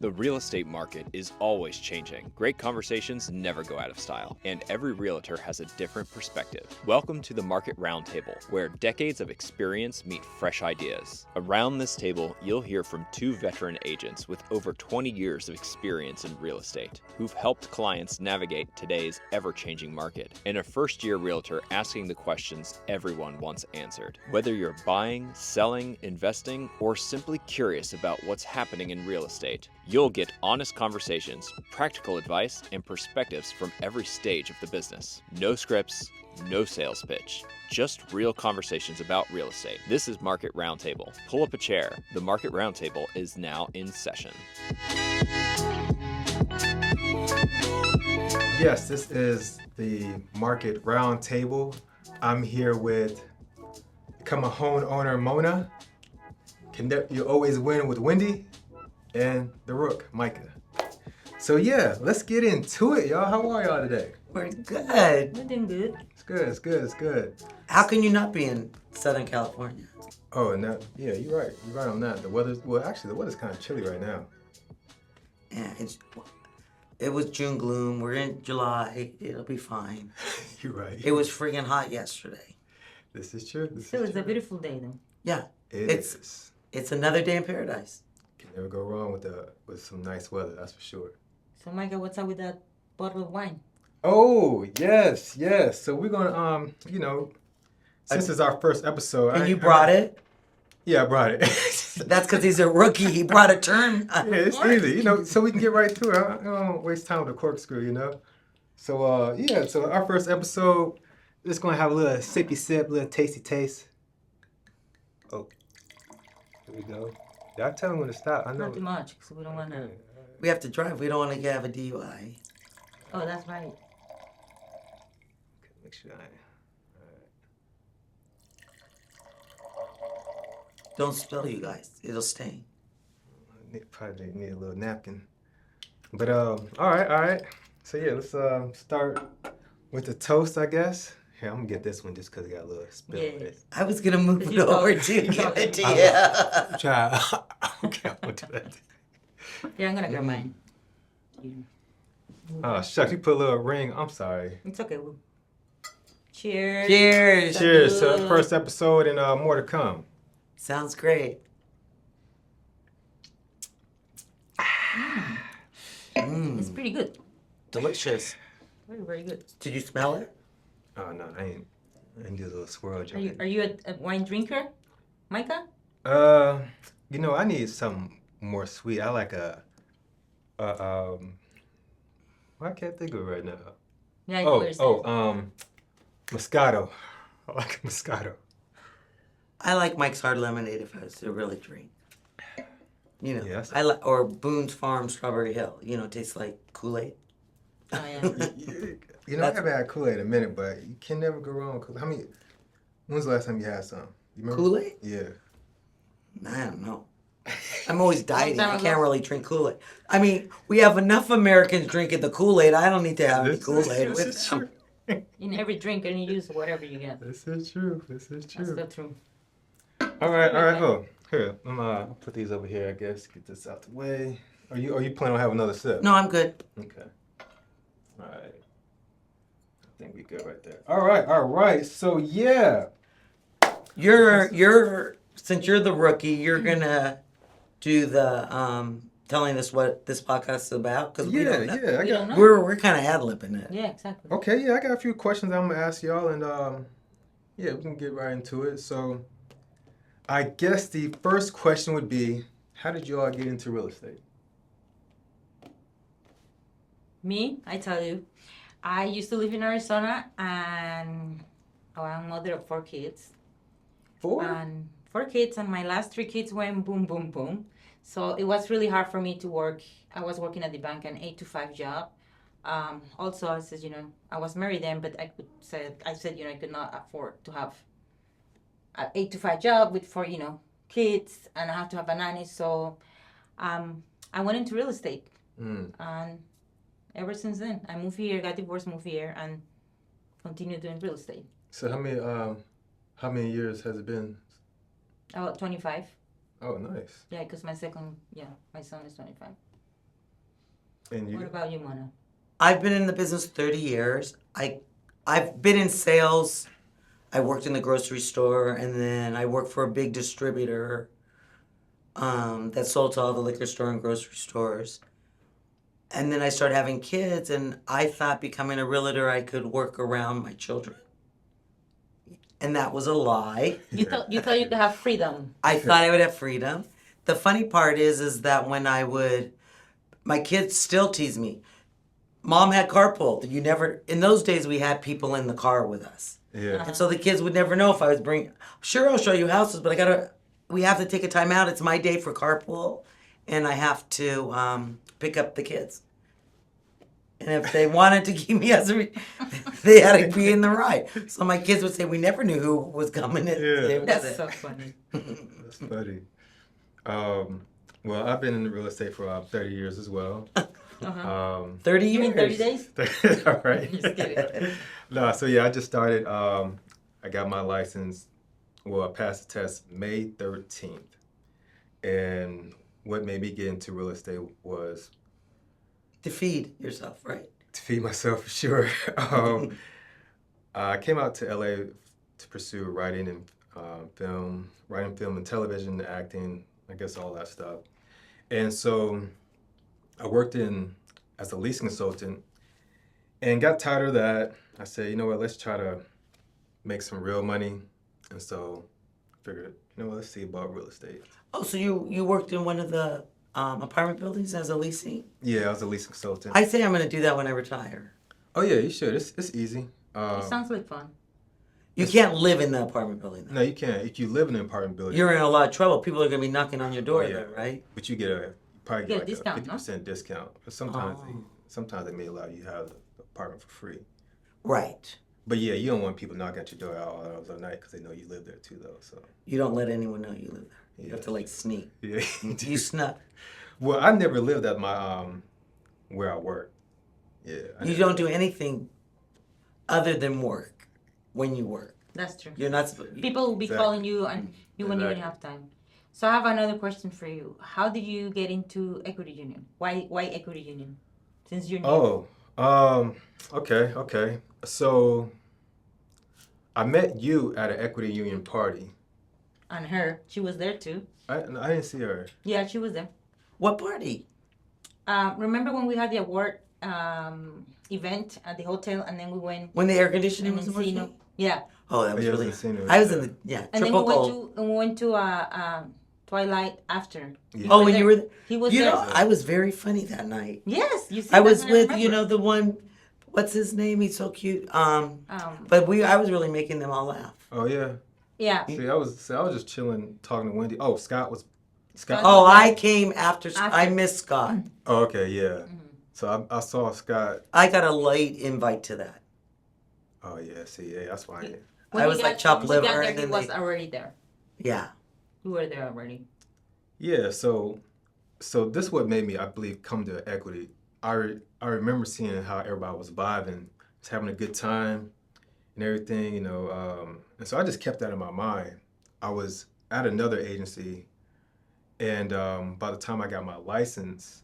The real estate market is always changing. Great conversations never go out of style, and every realtor has a different perspective. Welcome to the Market Roundtable, where decades of experience meet fresh ideas. Around this table, you'll hear from two veteran agents with over 20 years of experience in real estate, who've helped clients navigate today's ever-changing market, and a first-year realtor asking the questions everyone wants answered. Whether you're buying, selling, investing, or simply curious about what's happening in real estate, you'll get honest conversations, practical advice, and perspectives from every stage of the business. No scripts, no sales pitch, just real conversations about real estate. This is Market Roundtable. Pull up a chair. The Market Roundtable is now in session. Yes, this is the Market Roundtable. I'm here with Become a Homeowner Mona. You always win with Wendy. And the Rook, Micah. So yeah, let's get into it, y'all. How are y'all today? We're good. We're doing good. It's good. How can you not be in Southern California? Oh, and that, yeah, you're right. You're right on that. The weather's kind of chilly right now. Yeah, it was June gloom. We're in July. It'll be fine. You're right. It was freaking hot yesterday. This is true. Still, it's a beautiful day, though. Yeah, It's another day in paradise. Can never go wrong with some nice weather. That's for sure. So, Micah, what's up with that bottle of wine? Oh yes. So we're gonna since it's our first episode. And you brought it? Yeah, I brought it. That's because he's a rookie. He brought a turn. Yeah, it's easy, so we can get right to it. I don't waste time with a corkscrew, So, so our first episode, just going to have a little sippy sip, little tasty taste. Oh, here we go. Did I tell him when to stop? I know. Not too much, because we don't want to... We have to drive. We don't want to have a DUI. Oh, that's right. Okay, make sure Don't spill, you guys. It'll stain. Probably need a little napkin. But, all right. So, yeah, let's start with the toast, I guess. Here, I'm going to get this one just because it got a little spill with it. I was going to move it over to give it to you. Try. Okay, I'm going to do that. Yeah, I'm going to grab mine. Oh, shucks, you put a little ring. I'm sorry. It's okay. Cheers. Cheers to the first episode and more to come. Sounds great. It's pretty good. Delicious. Very, very good. Did you smell it? Oh, no, I ain't do a little swirl Are joint. you a wine drinker, Micah? I need something more sweet. I like I can't think of it right now. Yeah, I know what you're saying. Moscato. I like Moscato. I like Mike's Hard Lemonade if I was to really drink. Yes. I like or Boone's Farm Strawberry Hill. It tastes like Kool-Aid. Oh, yeah. I haven't had Kool-Aid in a minute, but you can never go wrong with Kool-Aid. When's the last time you had some? You remember? Kool-Aid? Yeah. I don't know. I'm always dieting. time I ago. can't really drink Kool-Aid. I mean, we have enough Americans drinking the Kool-Aid. I don't need to have any Kool-Aid with is them. true. In every drink, and you use whatever you get. This is true. That's the truth. All right. Oh, here. I'll put these over here, I guess. Get this out the way. Are you planning on having another sip? No, I'm good. Okay. All right. I think we good right there. All right. So, yeah. Since you're the rookie, you're gonna do the telling us what this podcast is about because we don't know. I We got. don't know. We're kind of ad-libbing it. Yeah, exactly. Okay, yeah, I got a few questions I'm gonna ask y'all, and we can get right into it. So, I guess the first question would be, how did you all get into real estate? Me, I tell you, I used to live in Arizona, and I'm a mother of 4 kids. 4? And 4 kids, and my last 3 kids went boom, boom, boom. So it was really hard for me to work. I was working at the bank, an 8-to-5 job. Also, I said, I was married then, but I said, I could not afford to have an 8-to-5 job with 4, kids, and I have to have a nanny. So I went into real estate. And ever since then, I moved here, got divorced, moved here, and continued doing real estate. So how many years has it been? About 25. Oh, nice. Yeah, because my son is 25. And What you? about you, Mona? I've been in the business 30 years. I've been in sales. I worked in the grocery store, and then I worked for a big distributor that sold to all the liquor store and grocery stores. And then I started having kids, and I thought becoming a realtor I could work around my children. And that was a lie. You thought you could have freedom. I thought I would have freedom. The funny part is that when my kids still tease me. Mom had carpool. You never. In those days, we had people in the car with us, Yeah. and so the kids would never know if I was bringing. Sure, I'll show you houses, but we have to take a time out. It's my day for carpool, and I have to pick up the kids. And if they wanted to keep me they had to be in the ride. So my kids would say, "We never knew who was coming in." Yeah. That's so funny. That's funny. Well, I've been in real estate for 30 years as well. 30 You mean 30 years. days? All right. Just kidding. No, so yeah, I just started. I got my license. Well, I passed the test May 13th. And what made me get into real estate was To feed yourself, right? to feed myself for sure. I came out to LA to pursue writing and film and television, acting, I guess all that stuff. And so I worked as a leasing consultant and got tired of that. I said, you know what, let's try to make some real money. And so I figured, you know what, let's see about real estate. Oh, so you worked in one of the apartment buildings as a leasing? Yeah, I was a leasing consultant. I say I'm going to do that when I retire. Oh yeah, you should. It's easy. It sounds like fun. You can't live in the apartment building, though. No, you can't. If you live in an apartment building, You're in a lot of trouble. People are going to be knocking on your door Oh, yeah. there, right? but you get you probably Get a get like discount, no? 50% discount. But sometimes Oh. sometimes they may allow you to have the apartment for free. Right. But yeah, you don't want people knocking at your door all hours of the night because they know you live there too, though. So You don't let anyone know you live there. You have to, Yeah. like, sneak. yeah. You snuck. Well, I never lived at my where I work. Yeah. I You never- don't do anything other than work when you work. That's true. You're not supposed People will be Exactly. calling you and you won't even Exactly. have time. So I have another question for you. How did you get into equity union? Why equity union? Since you're new. Okay. So I met you at an equity union party. And her, she was there too. I didn't see her. Yeah, she was there. What party? Remember when we had the award event at the hotel and then we went When the air conditioning and wasn't then working? yeah. Oh, that was Yeah, I was really... in Sino. I was in the... Yeah, And then triple we gold. went to Twilight after. Yeah. Oh, were when there. you were... He was You there. know, I was very funny that night. Yes, you see. I was that's what with, remember. the one... What's his name? He's so cute. Um, But I was really making them all laugh. Oh yeah. yeah. See, I was just chilling, talking to Wendy. Oh, Scott. Scott- Oh, Yeah. I came after... After. I missed Scott. Oh, okay, yeah. So I saw Scott. I got a late invite to that. Oh yeah, see, yeah, that's why. I was like chopped when we got liver, there, and he then was they- already there. Yeah. You were there already. Yeah, so this is what made me, I believe, come to equity. I remember seeing how everybody was vibing, just having a good time, and everything, and so I just kept that in my mind. I was at another agency, and by the time I got my license,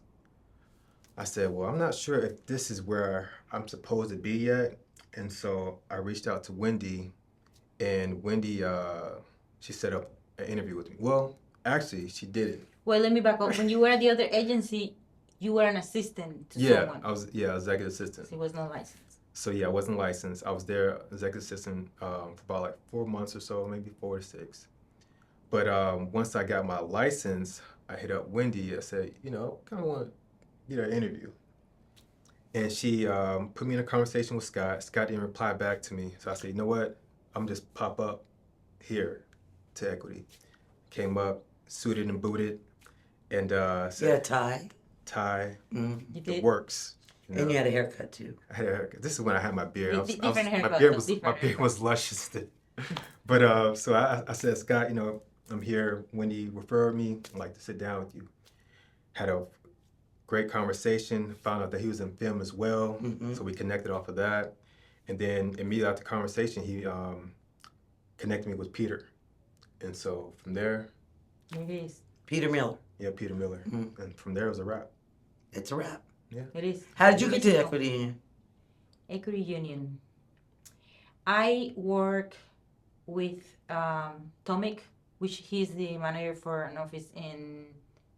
I said, well, I'm not sure if this is where I'm supposed to be yet. And so I reached out to Wendy, and Wendy, she set up an interview with me. Well, actually, she didn't. Well, let me back up. When you were at the other agency, you were an assistant to Yeah, someone. I was executive assistant. He was not licensed. So yeah, I wasn't licensed. I was there executive assistant for about like 4 months or so, maybe 4 to 6. But once I got my license, I hit up Wendy. I said, kind of want to get an interview. And she put me in a conversation with Scott. Scott didn't reply back to me. So I said, you know what? I'm just pop up here to Equity. Came up, suited and booted, and You had a said, tie. tie, Mm. You it did? works. And you had a haircut, too. I had a haircut. This is when I had my beard. Different haircut, my beard though, was different my beard haircut. was luscious. But so I said, Scott, I'm here. Wendy referred me. I'd like to sit down with you. Had a great conversation. Found out that he was in film as well. Mhm. So we connected off of that. And then immediately after the conversation, he connected me with Peter. And so from there, It is. Peter Miller. yeah, Peter Miller. Mhm. And from there it was a wrap. It's a wrap. It is. How did you get to Professional. Equity Union? Equity Union. I work with Tomic, which he's the manager for an office in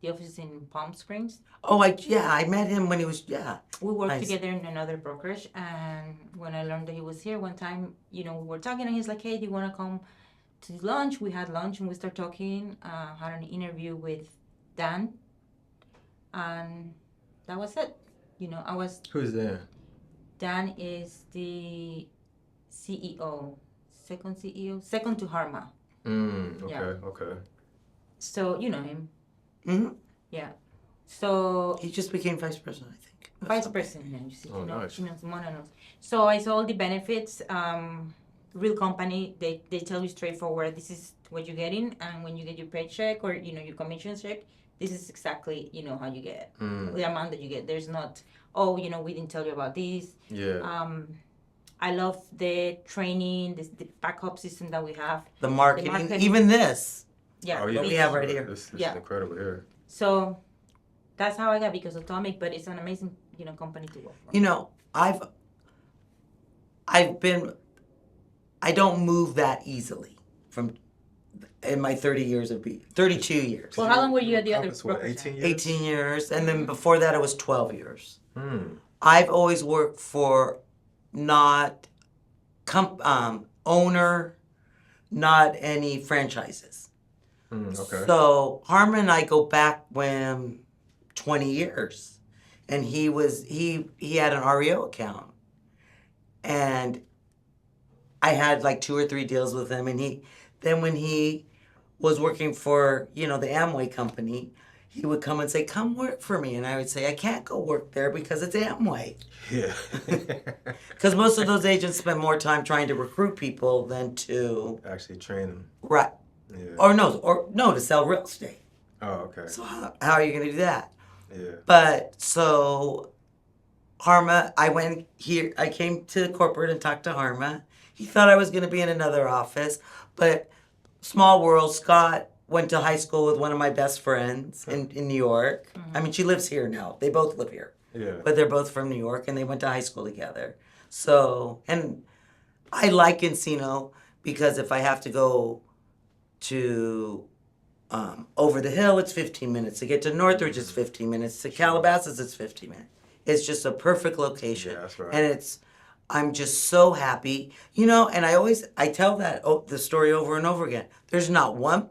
the office in Palm Springs. Oh, I met him when he was, We worked Nice. together in another brokerage, and when I learned that he was here one time, we were talking, and he's like, "Hey, do you want to come to lunch?" We had lunch, and we started talking. Had an interview with Dan, and that was it. I was. Who's there? Dan is the CEO, second CEO, second to Harma. Okay, Yeah. okay. So you know him. hmm Yeah. So He just became vice president, I think. vice president, yeah, you see, Oh, nice. she knows more than us. So I saw all the benefits. Real company, they tell you straightforward, this is what you're getting, and when you get your paycheck or your commission check, this is exactly how you get the amount that you get. There's not, we didn't tell you about this. Yeah. I love the training, the backup system that we have. The marketing, marketing. even this. Yeah. Oh, yeah. What we have right here. This is Yeah. incredible here. So that's how I got, because of Atomic, but it's an amazing company to work for. I don't move that easily in my 32 years. Well, how long were you at the other Compass, what, brokerage? 18 years? 18 years, and then before that it was 12 years. Hmm. I've always worked for not owner, not any franchises. Okay. So Harmon and I go back 20 years, and he had an REO account, and I had like 2 or 3 deals with him, and when he was working for the Amway company, he would come and say, "Come work for me," and I would say, "I can't go work there because it's Amway." Yeah. Because most of those agents spend more time trying to recruit people than to Actually train them. right, Yeah. or no, to sell real estate. Oh, okay. So how are you going to do that? Yeah. But so Harma, I came to corporate and talked to Harma. He thought I was going to be in another office, but small world, Scott went to high school with one of my best friends in New York. I mean, she lives here now. They both live here. Yeah. But they're both from New York, and they went to high school together. So, and I like Encino because if I have to go to over the hill, it's 15 minutes. To get to Northridge, it's 15 minutes. To Calabasas, it's 15 minutes. It's just a perfect location. Yeah, that's right. And I'm just so happy, and I tell the story over and over again. There's not one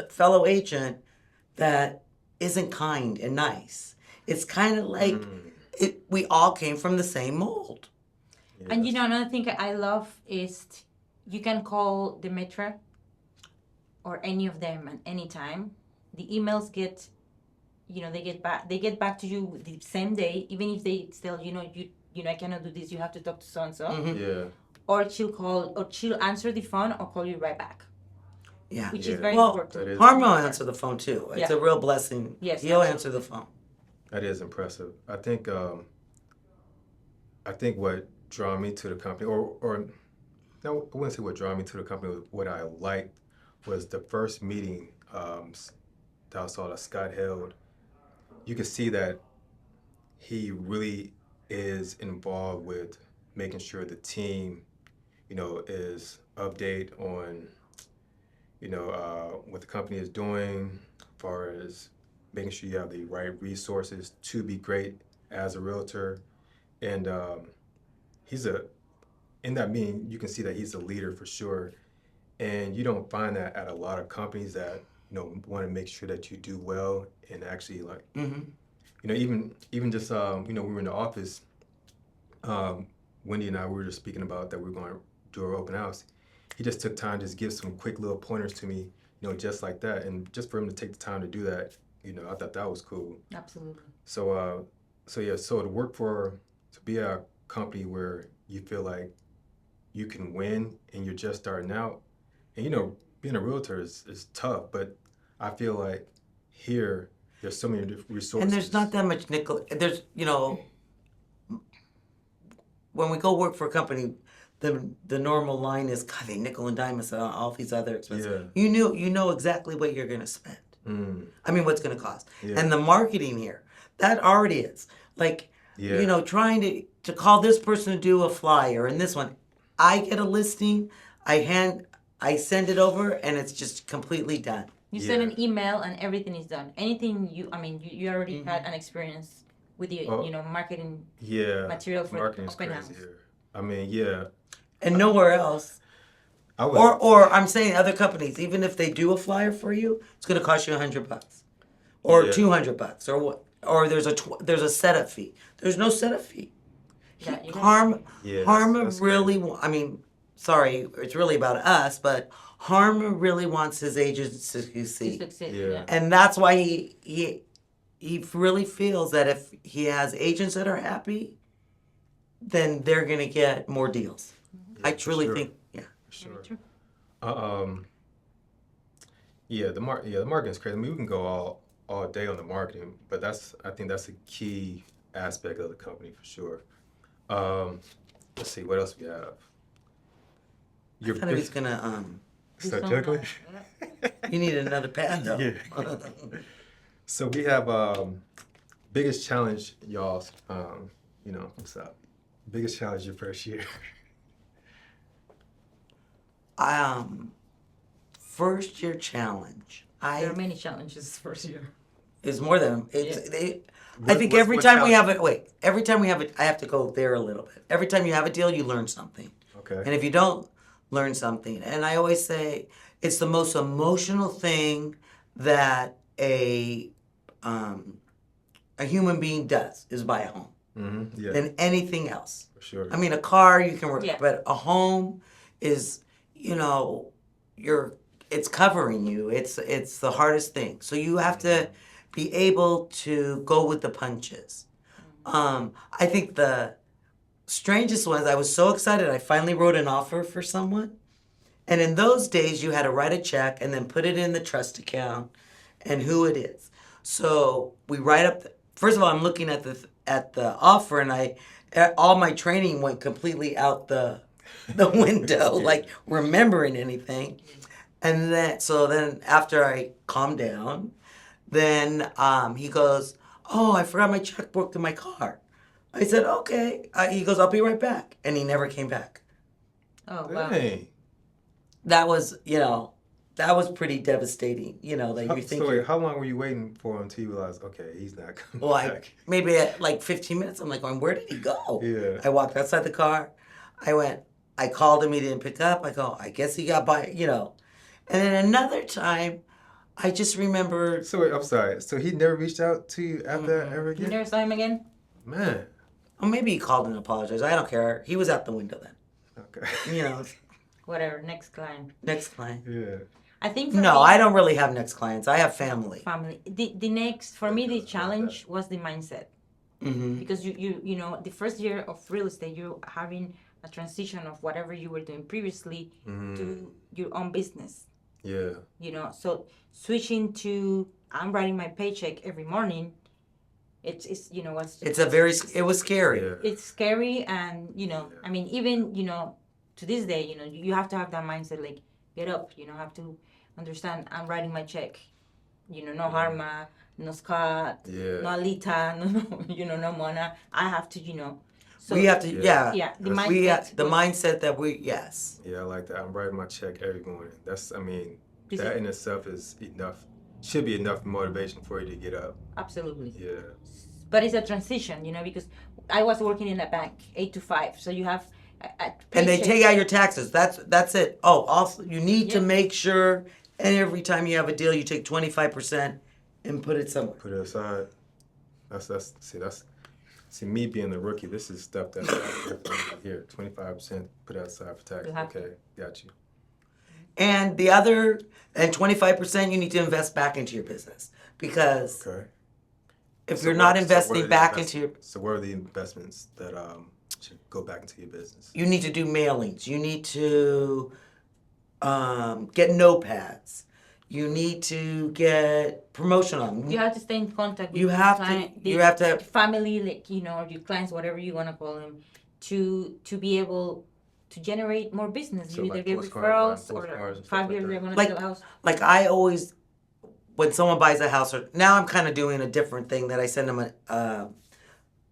fellow agent that isn't kind and nice. It's kind of like we all came from the same mold. And another thing I love is you can call the Metro or any of them at any time. The emails get, they get back to you the same day, even if they tell I cannot do this. You have to talk to so and so. Yeah. Or she'll answer the phone or call you right back. Yeah. Which is very Well, important. That is, Harm will answer the phone too. It's Yeah. a real blessing. Yes, He'll absolutely. answer the phone. that is impressive. I think what drew me to the company, or no, I wouldn't say what drew me to the company. What I liked was the first meeting that I saw that Scott held. You could see that he really is involved with making sure the team, is update on, what the company is doing, as far as making sure you have the right resources to be great as a realtor. And in that meeting, you can see that he's a leader for sure. And you don't find that at a lot of companies that, want to make sure that you do well and actually like, even just, we were in the office, Wendy and I, we were just speaking about that we were going to do our open house. He just took time to just give some quick little pointers to me, just like that. And just for him to take the time to do that, I thought that was cool. Absolutely. So to be a company where you feel like you can win and you're just starting out, and being a realtor is tough, but I feel like here there's so many different resources. And there's not that much nickel. There's, when we go work for a company, the normal line is, God, they nickel and dime us on all these other expenses. Yeah. You know exactly what you're going to spend. I mean, what's going to cost. Yeah. And the marketing here, that already is. Like, Yeah. You know, trying to call this person to do a flyer and this one. I get a listing, I send it over, and it's just completely done. You send Yeah. an email and everything is done. Anything you already had an experience with the Oh. marketing Yeah. material for Marketing's open crazy house. here. I mean, yeah. And nowhere else. I would. Or I'm saying other companies, even if they do a flyer for you, it's going to cost you $100, or Yeah. $200, or what? Or there's a setup fee. There's no setup fee. Yeah, you don't- Harma that's really. crazy. I mean, sorry, it's really about us, but Harma really wants his agents to to succeed, succeed. Yeah. Yeah. and that's why he really feels that if he has agents that are happy, then they're gonna get more deals. I for truly sure. think, yeah. For sure. Very true. Yeah, the marketing's crazy. I mean, we can go all day on the marketing, but I think that's a key aspect of the company for sure. Let's see, what else we have? I thought he was gonna. Do Start some, juggling? You need another pad though. Yeah. So we have biggest challenge, y'all. What's up? Biggest challenge your first year. First year challenge. There are many challenges first year. Is more than it's. I think What- every what time we have challenge? it. Wait, every time we have it, I have to go there a little bit. Every time you have a deal, you learn something. Okay. And if you don't learn something, and I always say it's the most emotional thing that a human being does is buy a home Yeah, than anything else. for sure. I mean, a car you can work, Yeah. but a home is, it's covering you. It's the hardest thing. So you have to be able to go with the punches. I think the strangest ones, I was so excited. I finally wrote an offer for someone. And in those days, you had to write a check and then put it in the trust account and who it is. So we write up. First of all, I'm looking at the offer, and all my training went completely out the window, like remembering anything. And then after I calmed down, then he goes, "Oh, I forgot my checkbook in my car." I said, "Okay." He goes, "I'll be right back," and he never came back. Oh wow. Dang. That was pretty devastating. That you think. So wait, how long were you waiting for him until you realized, okay, he's not coming Well, back? maybe at like 15 minutes, I'm like, going, where did he go? Yeah. I walked outside the car. I called him. He didn't pick up. I go, I guess he got by. And then another time, I just remembered. So wait, I'm sorry. So he never reached out to you after that ever You again? never saw him again? Man. Or maybe he called and apologized. I don't care. He was out the window then. Okay. Whatever. Next client. Next client. Yeah. I think for No, me, I don't really have next clients. I have family. family. The next for me the challenge was the mindset. Mm-hmm. Because you know the first year of real estate you're having a transition of whatever you were doing previously to your own business. Yeah. So switching to I'm writing my paycheck every morning, it's It was scary. Yeah. it's scary. And I mean, even to this day, you have to have that mindset, like get up, have to understand I'm writing my check, no Harma, no Scott, Yeah. no Alita, no Mona. I have to, so We have to, Yeah. yeah. the That's- mindset The was- mindset that yes. Yeah, I like that. I'm writing my check every morning. This That is- in itself is enough. Should be enough motivation for you to get up. absolutely. Yeah. But it's a transition, because I was working in a bank 8 to 5, so you have And they paycheck- take out your taxes. That's it. Oh, also you need to Yeah. make sure, and every time you have a deal, you take 25% and put it somewhere. Put it aside. See me being the rookie. This is stuff that's here. 25% put aside for taxes. You have to. Okay, got you. And 25% you need to invest back into your business, because Okay. if So you're what- not so what are investing the back invest- into your, So what are the investments that should go back into your business? you need to do mailings. You need to get notepads. You need to get promotion on. You have to stay in contact with You your have to- client, you have to- family, like your clients, whatever you want to call them, to be able to generate more business. So You either like get postcards, referrals postcards or and stuff 5 like years that. they're going to Like- sell a house. Like I always, when someone buys a house, or now I'm kind of doing a different thing that I send them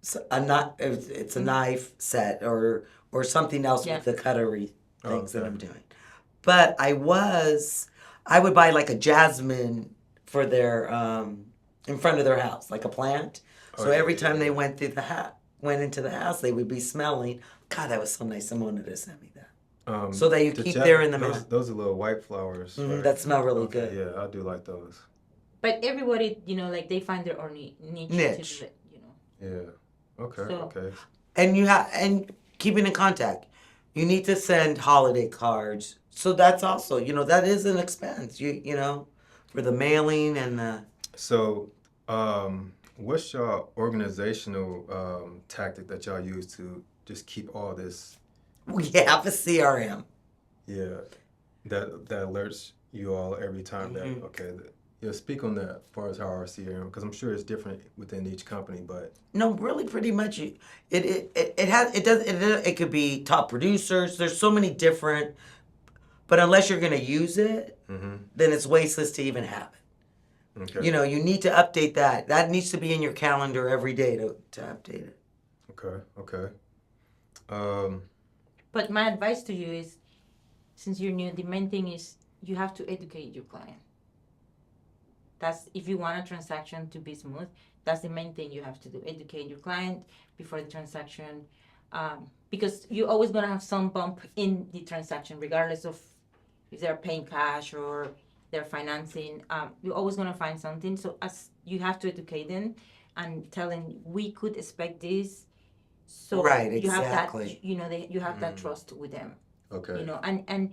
it's a knife set or something else Yeah. with the cutlery things that okay. I'm doing. But I would buy like a jasmine for their in front of their house, like a plant. Oh, So yeah, every yeah, time they yeah. went into the house, they would be smelling. God, that was so nice. Someone wanted to send me that. Um, So that you the keep there in the those mat. those are little white flowers, right? That smell really Okay, good. yeah, I do like those. But everybody, like they find their own niche to Niche. do it. Yeah. Okay, So okay. And keeping in contact. You need to send holiday cards. So that's also, that is an expense. For the mailing and the So, what's your organizational tactic that y'all use to just keep all this? we have a CRM. Yeah, that alerts you all every time that Mhm. okay. Yeah, speak on that as far as how our CRM, because I'm sure it's different within each company, but No, really, pretty much. It could be top producers. There's so many different, but unless you're gonna use it, then it's wasteless to even have it. okay, You need to update that. That needs to be in your calendar every day to update it. okay. Um, but my advice to you is, since you're new, the main thing is you have to educate your client. That's if you want a transaction to be smooth. That's the main thing you have to do. Educate your client before the transaction, because you're always gonna have some bump in the transaction, regardless of if they're paying cash or they're financing. You're always gonna find something. So as you have to educate them and tell them we could expect this. So Right, you have that, exactly. you have that trust with them. okay. And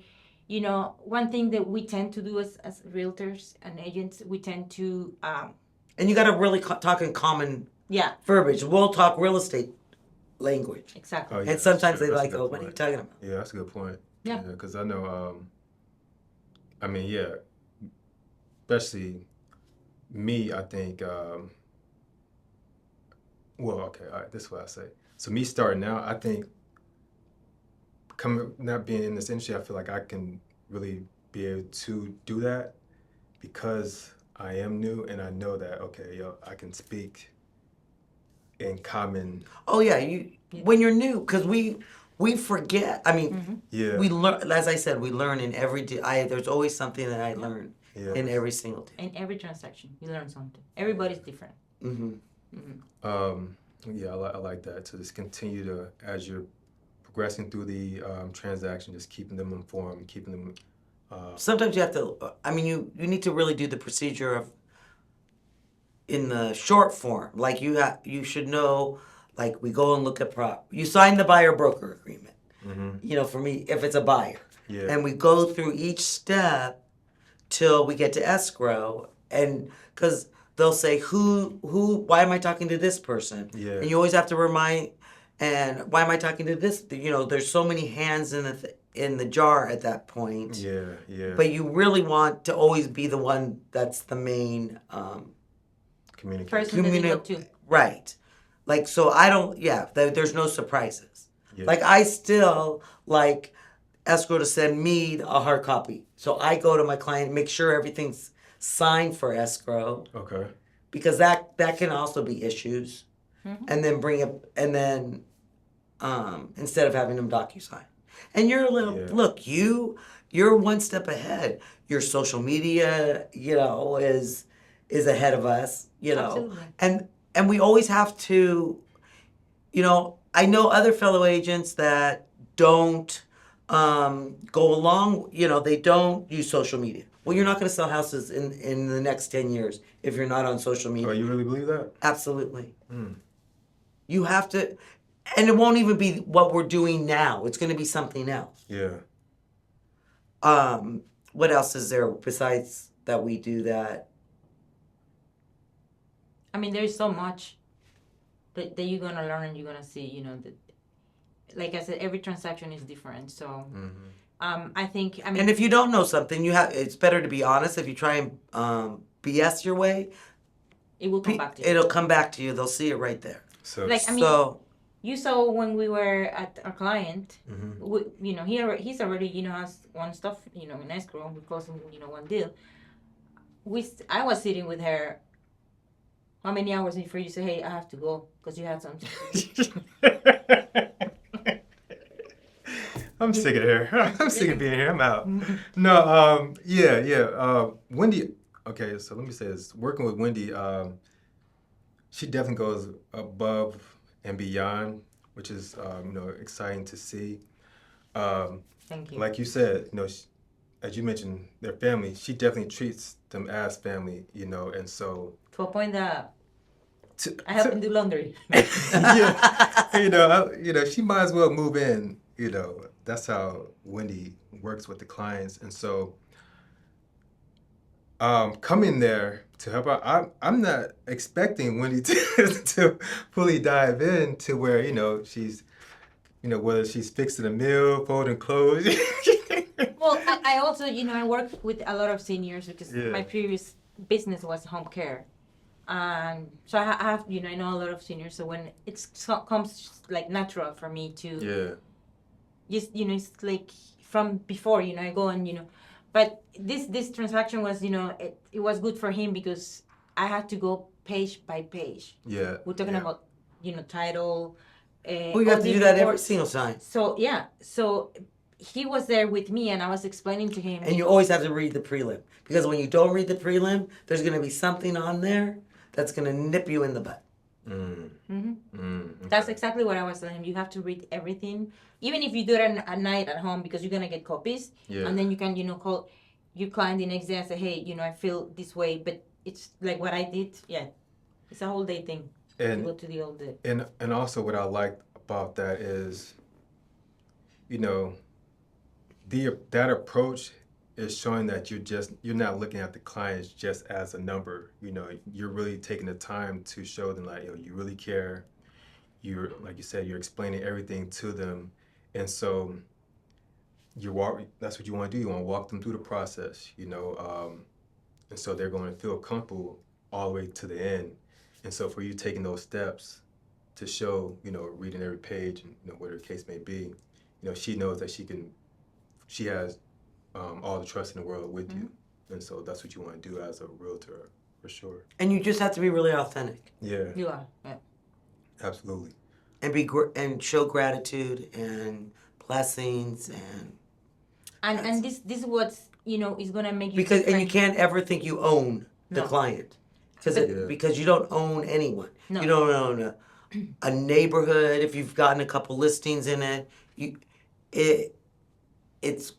one thing that we tend to do as realtors and agents, we tend to And you got to really talk in common yeah, verbiage. We'll talk real estate language. exactly. Oh, yeah, And that's sometimes true. they That's a like, good oh, what are you point. talking about? Yeah, that's a good point. Yeah. Because I know, I mean, yeah, especially me, I think, well, okay, all right, this is what I say. So me starting out, I think not being in this industry, I feel like I can really be able to do that because I am new and I know that, okay, I can speak in common. Oh yeah, when you're new, because we forget. I mean, Yeah, we learn. As I said, we learn in every day. There's always something that I learn yeah. in every single day. In every transaction, you learn something. Everybody's different. Yeah, I like that. To just continue to, as you're progressing through the transaction, just keeping them informed, keeping them. Sometimes you have to. I mean, you need to really do the procedure of in the short form. Like you should know. Like we go and look at You sign the buyer broker agreement. For me, if it's a buyer, Yeah. and we go through each step till we get to escrow, and because they'll say why am I talking to this person? Yeah. And you always have to remind, and why am I talking to this? There's so many hands in the jar at that point. Yeah, yeah. But you really want to always be the one that's the main Communication. Person that they look to. right. Like so, I don't. Yeah, there's no surprises. Yeah. Like I still like escrow to send me a hard copy. So I go to my client, make sure everything's signed for escrow Okay. because that can also be issues, and then bring it and then instead of having them DocuSign. And you're a little Yeah. look you're one step ahead. Your social media is ahead of us. Absolutely. And we always have to. I know other fellow agents that don't go along. They don't use social media. Well, you're not going to sell houses in the next 10 years if you're not on social media. Oh, you really believe that? Absolutely. You have to, and it won't even be what we're doing now. It's going to be something else. Yeah. What else is there besides that we do that? I mean, there's so much that you're gonna learn and you're gonna see. That, like I said, every transaction is different. So, I think. I mean, And if you don't know something, it's better to be honest. If you try and BS your way, it will come back to you. it'll come back to you. They'll see it right there. So. Like, I mean, So you saw when we were at our client, he's already, has one stuff, in escrow. We're closing, one deal. I was sitting with her How many hours before you say, hey, I have to go because you had something? I'm sick of here. I'm sick of being here. I'm out. No, Wendy. Okay, so let me say this. Working with Wendy, she definitely goes above and beyond, which is exciting to see. Thank you. Like you said, as you mentioned, their family. She definitely treats them as family, and so. To a point that I help them do laundry. Yeah, she might as well move in. That's how Wendy works with the clients, and so coming there to help out, I'm not expecting Wendy to fully dive in to where she's whether she's fixing a meal, folding clothes. Well, I also, I work with a lot of seniors because Yeah. my previous business was home care. So I have, I know a lot of seniors. So when it comes like natural for me to just, it's like from before, I go and, but this transaction was, it was good for him because I had to go page by page. Yeah. We're talking about, title. Well, you have to do that every single time. So, yeah. So he was there with me and I was explaining to him. And you always have to read the prelim. Because when you don't read the prelim, there's going to be something on there that's going to nip you in the butt. Okay. That's exactly what I was telling him. You have to read everything. Even if you do it at night at home because you're going to get copies. Yeah. And then you can, call your client the next day and say, hey, I feel this way. But it's like what I did. Yeah. It's a whole day thing. And to go to the old day. And also what I like about that is, that approach is showing that you're not looking at the clients just as a number. You're really taking the time to show them like, you really care. You're, like you said, you're explaining everything to them, and so that's what you want to do. You want to walk them through the process, and so they're going to feel comfortable all the way to the end. And so for you taking those steps to show, reading every page and whatever the case may be, she knows that she has all the trust in the world with you. And so that's what you want to do as a realtor, for sure. And you just have to be really authentic. Yeah. You are. Yeah. Absolutely. And show gratitude and blessings and this is what's is gonna make you and you can't ever think you own the client because you don't own anyone. No. You don't own a neighborhood. If you've gotten a couple listings in it, it's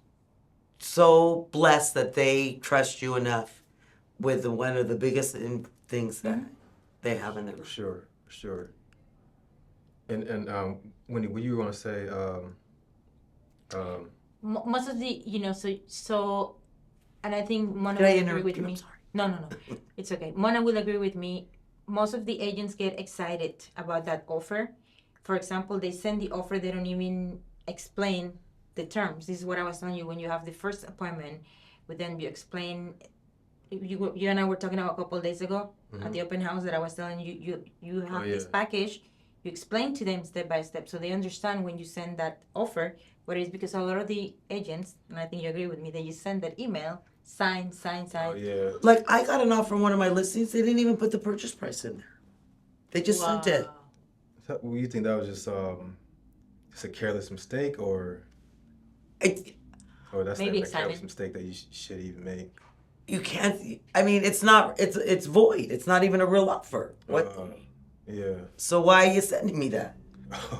so blessed that they trust you enough with one of the biggest things that they have in their life. For sure. And Wendy, what you want to say? Most of the so and I think Mona Did I will agree interrupt with you? me. I'm sorry. No, it's okay. Mona will agree with me. Most of the agents get excited about that offer. For example, they send the offer, they don't even explain the terms. This is what I was telling you when you have the first appointment, but then you explain. You and I were talking about a couple of days ago at the open house that I was telling you you have this package. You explain to them step by step so they understand when you send that offer what it is, because a lot of the agents, and I think you agree with me, they just send that email, sign. Oh, yeah. Like, I got an offer on one of my listings. They didn't even put the purchase price in there. They just sent it. So, well, you think that was just a careless mistake, or that's Maybe a careless mistake that you should even make? You can't. I mean, it's not. It's void. It's not even a real offer. What? Yeah. So why are you sending me that?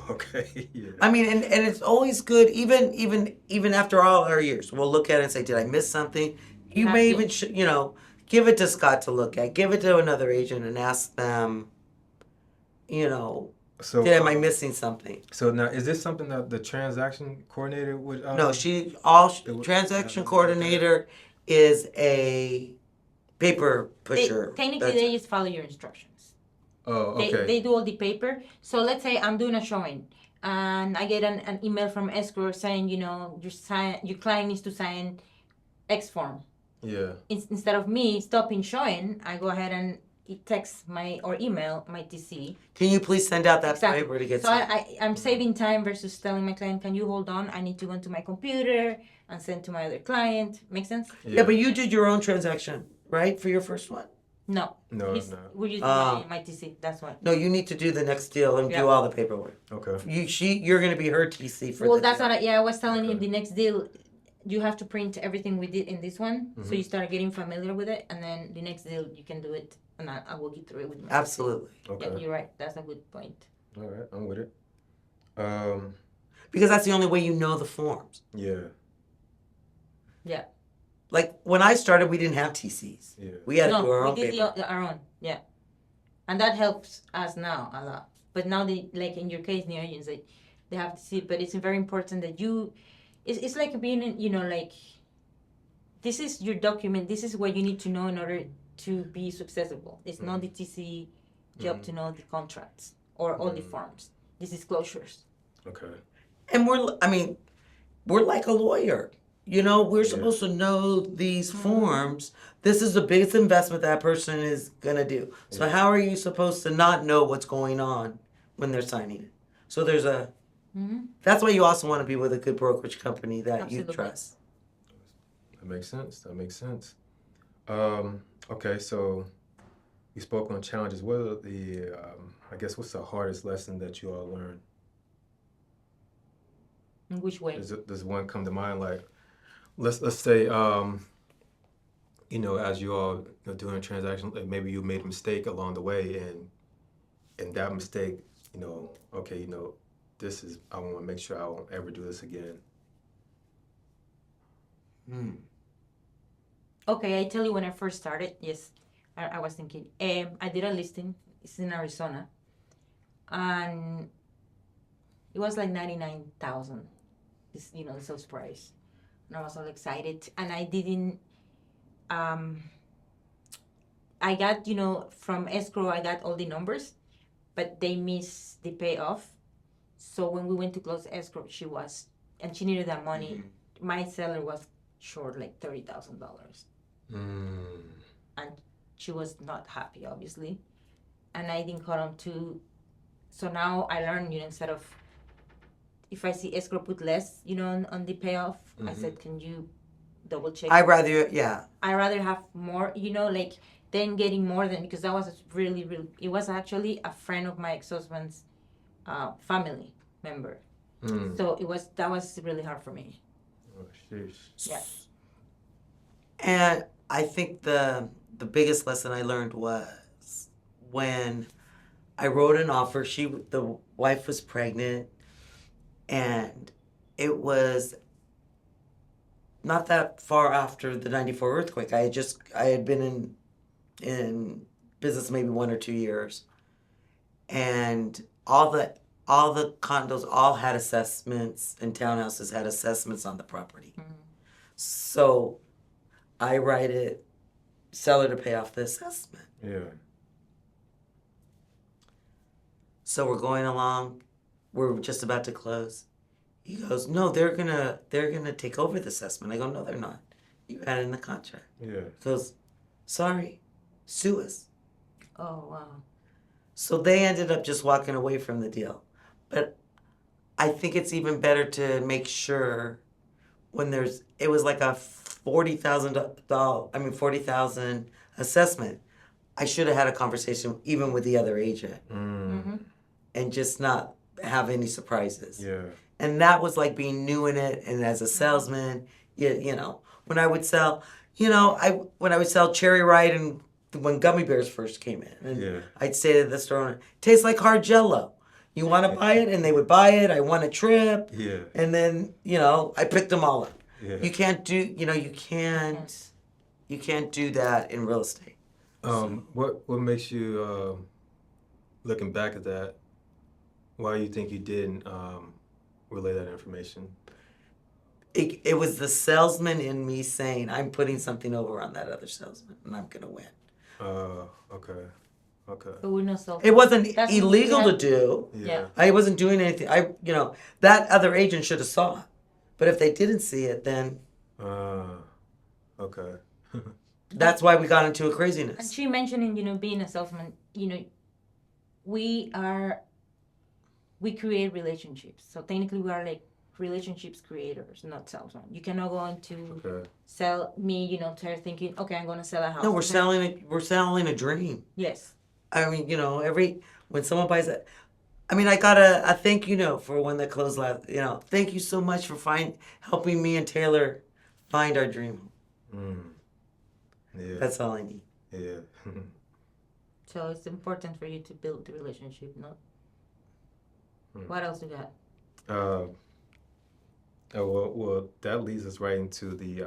Okay. Yeah. I mean, and it's always good, even after all our years, we'll look at it and say, did I miss something? You may even, give it to Scott to look at. Give it to another agent and ask them, So, am I missing something? So now, is this something that the transaction coordinator would? No, transaction coordinator is a paper pusher. Technically, they just follow your instructions. Oh, okay. They do all the paper. So let's say I'm doing a showing, and I get an email from escrow saying, your client needs to sign X form. Yeah. Instead of me stopping showing, I go ahead and text or email my TC. Can you please send out that paper to get signed? So I'm saving time versus telling my client, can you hold on? I need to go into my computer and send to my other client. Make sense? Yeah, but you did your own transaction, right, for your first one? No. No, He's, no. we're using my TC. That's why. No, you need to do the next deal and Yeah. do all the paperwork. Okay. You're going to be her TC for Well, the that's deal. what I was telling him. Okay. The next deal, you have to print everything we did in this one, so Mm-hmm. you start getting familiar with it, and then the next deal you can do it, and I will get through it with my Absolutely. Okay. Yeah, you're right. That's a good point. All right. I'm with it. Because that's the only way you know the forms. Yeah. Yeah. Like when I started, we didn't have TCs. Yeah. We had to No, do our we own did paper. our own. Yeah, and that helps us now a lot. But now like in your case, new agents, they have to see. But it's very important that you. It's like being in, like. This is your document. This is what you need to know in order to be successful. It's not the TC job to know the contracts or all the forms. This is closures. Okay. And we're like a lawyer. We're supposed to know these forms. This is the biggest investment that person is going to do. So how are you supposed to not know what's going on when they're signing it? So there's that's why you also want to be with a good brokerage company that Absolutely. you trust. That makes sense. Okay, so you spoke on challenges. What are what's the hardest lesson that you all learned? In which way? Does one come to mind? Like, let's say, as you all doing a transaction, like maybe you made a mistake along the way, and that mistake, this is, I want to make sure I won't ever do this again. Okay, I tell you when I first started, yes, I was thinking. I did a listing. It's in Arizona, and it was like 99,000. This the sales price, and I was all excited. And I didn't. I got from escrow. I got all the numbers, but they missed the payoff. So when we went to close escrow, she needed that money. My seller was short like $30,000. And she was not happy, obviously, and I didn't cut on to. So now I learned, instead of, if I see escrow put less, on the payoff, I said, can you double check? I rather have more, than getting more than, because that was really, really. It was actually a friend of my ex-husband's family member, so that was really hard for me. Oh, sheesh. Yeah. And I think the biggest lesson I learned was when I wrote an offer. The wife was pregnant, and it was not that far after the '94 earthquake. I had been in business maybe 1 or 2 years, and all the condos all had assessments, and townhouses had assessments on the property. So I write it, seller to pay off the assessment. Yeah. So we're going along. We're just about to close. He goes, no, they're gonna take over the assessment. I go, no, they're not. You had it in the contract. Yeah. He goes, sorry, sue us. Oh wow. So they ended up just walking away from the deal. But I think it's even better to make sure when it was like a $40,000 assessment. I should have had a conversation even with the other agent and just not have any surprises. Yeah. And that was like being new in it. And as a salesman, when I would sell, when I would sell Cherry Ride and when gummy bears first came in, and I'd say to the store owner, tastes like hard Jell-O. You want to buy it? And they would buy it. I won a trip. Yeah. And then, I picked them all up. Yeah. You can't do, you can't do that in real estate. What makes you, looking back at that, why you think you didn't relay that information? It was the salesman in me saying, I'm putting something over on that other salesman, and I'm going to win. Okay. But we're not self. It wasn't That's illegal what to do. Yeah. I wasn't doing anything. That other agent should have saw it. But if they didn't see it, then okay. that's why we got into a And craziness. she mentioning, being a salesman, we create relationships. So technically we are like relationships creators, not salesmen. You cannot go into Okay. sell me, to thinking, okay, I'm gonna sell a house. No, we're selling a dream. Yes. I mean, when someone buys it, I mean, I got a thank you note for one that closed last. Thank you so much for helping me and Taylor find our dream. Yeah. That's all I need. Yeah. So it's important for you to build the relationship, not. What else you got? Well, that leads us right into the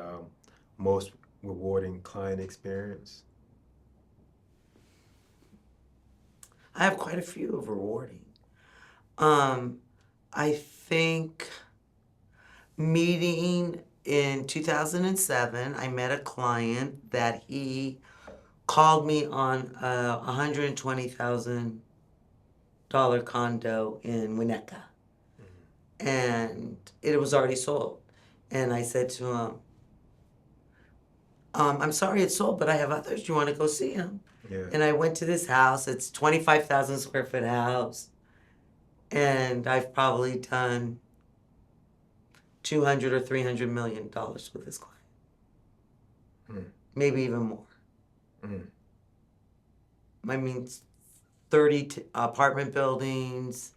most rewarding client experience. I have quite a few of rewarding. I think meeting in 2007, I met a client that he called me on a $120,000 condo in Winnetka. And it was already sold. And I said to him, I'm sorry it's sold, but I have others. Do you want to go see them? Yeah. And I went to this house. It's 25,000 square foot house. And I've probably done 200 or 300 million dollars with this client. Maybe even more. I mean, 30 apartment buildings,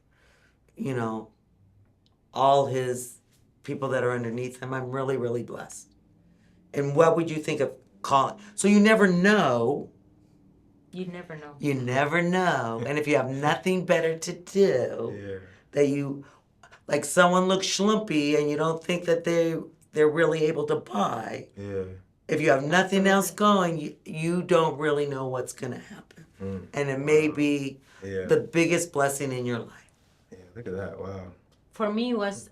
all his people that are underneath him. I'm really, really blessed. And what would you think of calling? So you never know. You never know. You never know. And if you have nothing better to do, that like someone looks schlumpy and you don't think that they're really able to buy. Yeah. If you have nothing else going, you don't really know what's going to happen. And it may be the biggest blessing in your life. Yeah, look at that. Wow. For me, it was,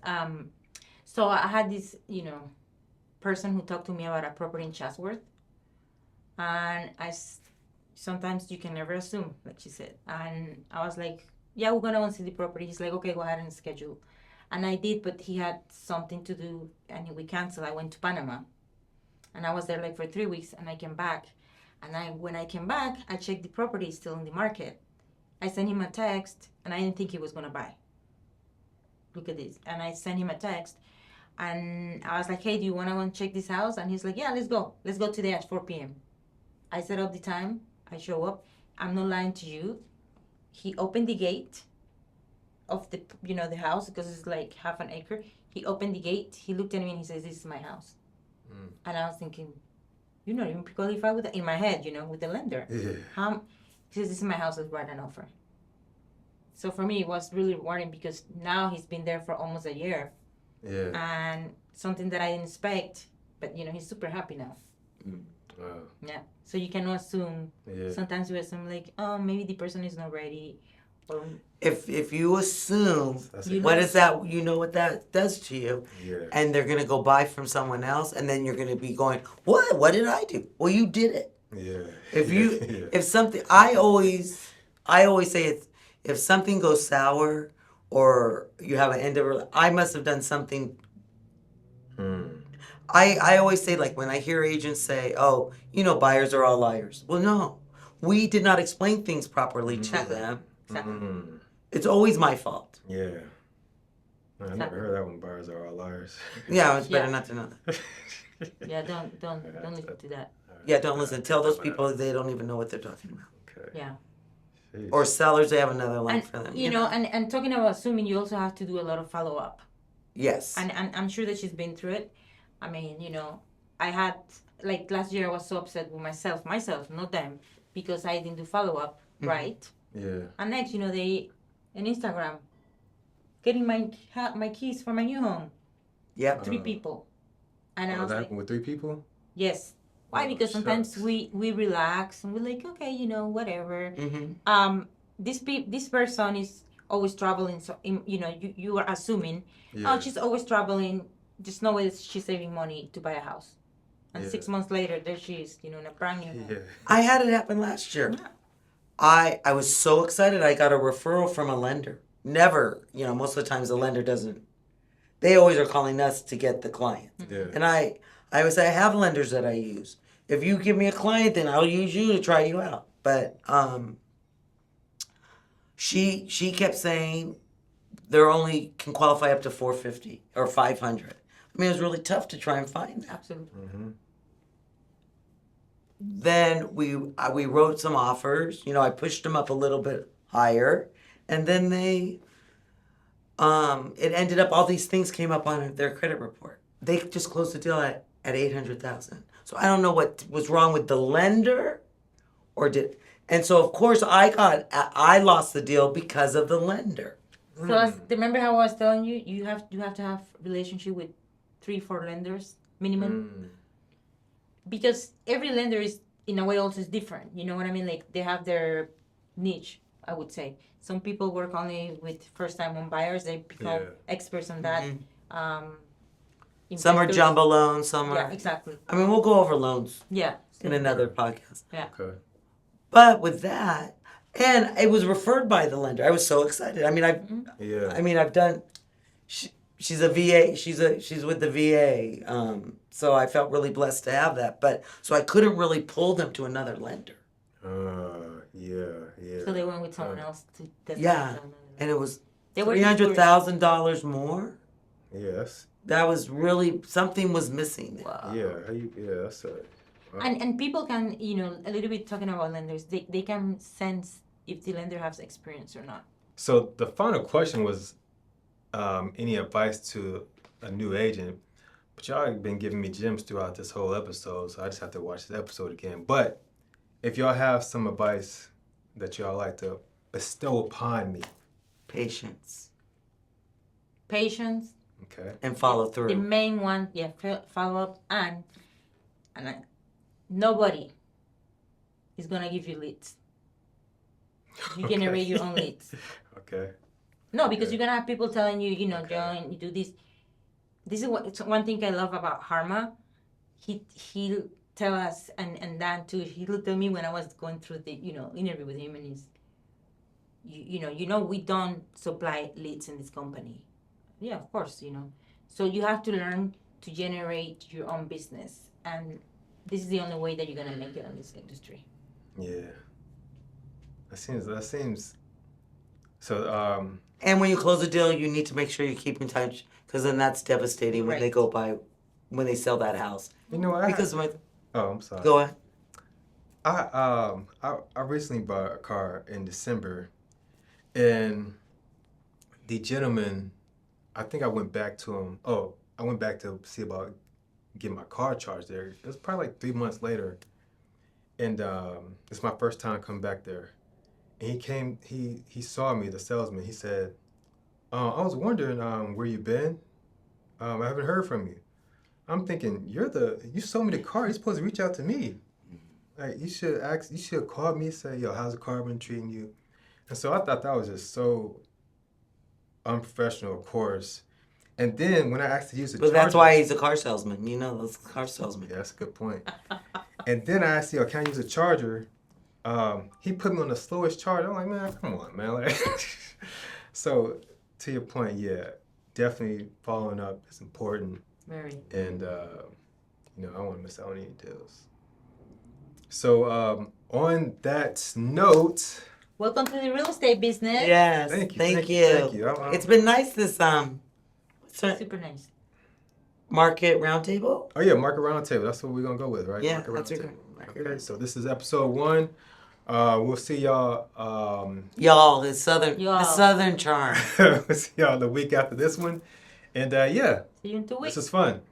so I had this, person who talked to me about a property in Chatsworth. And sometimes you can never assume, like she said. And I was like, yeah, we're going to go and see the property. He's like, okay, go ahead and schedule. And I did, but he had something to do, and we canceled. I went to Panama. And I was there like for 3 weeks, and I came back. And when I came back, I checked the property is still in the market. I sent him a text, and I didn't think he was going to buy. Look at this. And I sent him a text, and I was like, hey, do you want to go and check this house? And he's like, yeah, let's go. Let's go today at 4 p.m. I set up the time. I show up. I'm not lying to you. He opened the gate of the house, because it's like half an acre. He opened the gate. He looked at me and he says, this is my house. And I was thinking, you're not even qualified with that. In my head, with the lender. Yeah. He says, this is my house. Let's write an offer. So for me, it was really rewarding, because now he's been there for almost a year. Yeah. And something that I didn't expect, but he's super happy now. Wow. Yeah. So you cannot assume. Yeah. Sometimes you assume like, oh, maybe the person is not ready. Or if you assume, what is that? You know what that does to you. Yeah. And they're gonna go buy from someone else, and then you're gonna be going, what? What did I do? Well, you did it. Yeah. If something, I always say it's, if something goes sour, or you have an end of, I must have done something. I always say, like, when I hear agents say, oh, buyers are all liars. Well, no, we did not explain things properly to them. Exactly. It's always my fault. Yeah. I never heard that one. Buyers are all liars. Yeah, it's better not to know that. Yeah, don't listen to that. Yeah, don't listen. Tell those people they don't even know what they're talking about. Okay. Yeah. Jeez. Or sellers, they have another line And for them. and talking about assuming, you also have to do a lot of follow up. Yes. And I'm sure that she's been through it. I mean, I had, like, last year I was so upset with myself, not them, because I didn't do follow up, right? Yeah. And next, they in Instagram, getting my keys for my new home. Yep. 3 people. And I was that like, happened with 3 people? yes. Why? Oh, Because sometimes shucks. we relax and we're like, okay, whatever. Mm-hmm. This person is always traveling, so you are assuming, Yeah. oh, she's always traveling. Just no way that she's saving money to buy a house. And Yeah. 6 months later, there she is, in a brand new home. Yeah. I had it happen last year. Yeah. I was so excited. I got a referral from a lender. Never, most of the times the lender doesn't. They always are calling us to get the client. Yeah. And I always say, I have lenders that I use. If you give me a client, then I'll use you to try you out. But she kept saying, they're only can qualify up to 450 or 500. I mean, it was really tough to try and find that. Absolutely. Then we wrote some offers. You know, I pushed them up a little bit higher, and then they it ended up all these things came up on their credit report. They just closed the deal at 800,000. So I don't know what was wrong with the lender, or did. And so of course I lost the deal because of the lender. So remember how I was telling you, you have to have relationship with 3-4 lenders minimum, because every lender is in a way also is different. You know what I mean? Like they have their niche. I would say some people work only with first-time home buyers. They become experts on that. Some are Investors- jumbo loans, some are. Yeah, exactly. I mean, we'll go over loans Yeah. in another podcast. Yeah. Okay. But with that, and it was referred by the lender. I was so excited. I mean, I've done. She's a VA. She's with the VA. So I felt really blessed to have that. But so I couldn't really pull them to another lender. Yeah. So they went with someone else to. Yeah, and it was They were $300,000 more. Yes. That was really something was missing there. Wow. That's it. Wow. And people can, a little bit talking about lenders, they can sense if the lender has experience or not. So the final question was, any advice to a new agent? But y'all have been giving me gems throughout this whole episode, so I just have to watch this episode again. But if y'all have some advice that y'all like to bestow upon me. Patience. Patience. Okay. And follow through. The main one, follow up, and nobody is gonna give you leads. You generate your own leads. Okay. No, because you're gonna have people telling you, John, you do this. This is one thing I love about Harma. He'll tell us, and Dan too. He'll tell me when I was going through the interview with him, and he's, we don't supply leads in this company. Yeah, of course, So you have to learn to generate your own business, and this is the only way that you're gonna make it in this industry. Yeah. That seems. So And when you close a deal, you need to make sure you keep in touch, because then that's devastating when they when they sell that house. you know what? I'm sorry. Go ahead. I recently bought a car in December, and the gentleman, I think I went back to him. Oh, I went back to see about getting my car charged there. It was probably like 3 months later, and it's my first time coming back there. And he came. He saw me, the salesman. He said, "I was wondering where you been. I haven't heard from you." I'm thinking, you sold me the car. You're supposed to reach out to me. Like you should have called me and say, "Yo, how's the car been treating you?" And so I thought that was just so unprofessional, of course. And then when I asked to use the charger, that's why he's a car salesman. Those car salesmen. Yeah, that's a good point. And then I asked, "Can I use a charger?" He put me on the slowest charger. I'm like, man, come on, man. Like, so to your point, yeah, definitely following up is important. Very. And I don't want to miss out on any deals. So on that note, Welcome to the real estate business. Yes. Thank you. Thank you. It's been nice this Super nice. market roundtable. Oh yeah, market roundtable. That's what we're gonna go with, right? Yeah, market that's roundtable. right. Okay, so this is episode 1. We'll see y'all. Y'all, the southern charm. We'll see y'all the week after this one, and yeah, See you in 2 weeks. this is fun.